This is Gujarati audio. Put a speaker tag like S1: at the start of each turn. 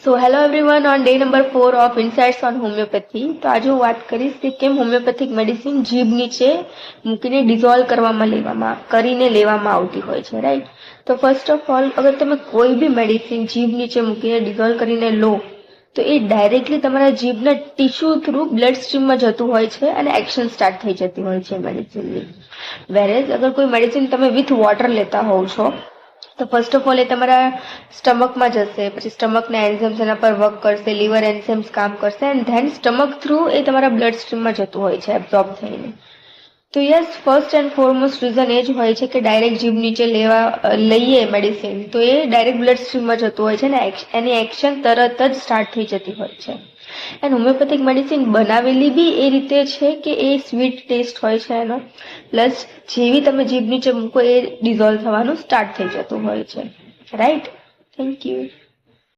S1: So hello everyone, on day number 4 of insights on homeopathy. તો આજે હું વાત કરીશ કે કેમ હોમિયોપેથિક મેડિસિન જીભ નીચે મૂકીને ડિઝોલ્વ કરીને લેવામાં આવતી હોય છે, રાઈટ. તો ફર્સ્ટ ઓફ ઓલ, અગર તમે કોઈ બી મેડિસિન જીભ નીચે મૂકીને ડિઝોલ્વ કરીને લો તો એ ડાયરેક્ટલી તમારા જીભના ટિશ્યુ થ્રુ બ્લડ સ્ટ્રીમમાં જતું હોય છે અને એક્શન સ્ટાર્ટ થઈ જતી હોય છે મેડિસિનની. વેરેઝ અગર કોઈ મેડિસિન તમે વિથ વોટર લેતા હોવ છો તો ફર્સ્ટ ઓફ ઓલ એ તમારા સ્ટમકમાં જશે, પછી સ્ટમકના એન્ઝાઇમ્સ એના પર વર્ક કરશે, લીવર એન્ઝાઇમ્સ કામ કરશે એન્ડ ધેન સ્ટમક થ્રુ એ તમારા બ્લડ સ્ટ્રીમમાં જતું હોય છે એબ્ઝોર્બ થઈને. તો yes, first and foremost reason એ જ હોય છે કે ડાયરેક્ટ જીભ નીચે લઈએ મેડિસિન તો એ ડાયરેક્ટ બ્લડ સ્ટ્રીમમાં જતું હોય છે ને એની એક્શન તરત જ સ્ટાર્ટ થઈ જતી હોય છે. એન્ડ હોમિયોપેથિક મેડિસિન બનાવેલી બી એ રીતે છે કે એ સ્વીટ ટેસ્ટ હોય છે એનો, પ્લસ જેવી તમે જીભ નીચે મૂકો એ ડિઝોલ્વ થવાનું સ્ટાર્ટ થઈ જતું હોય છે, રાઈટ. Thank you.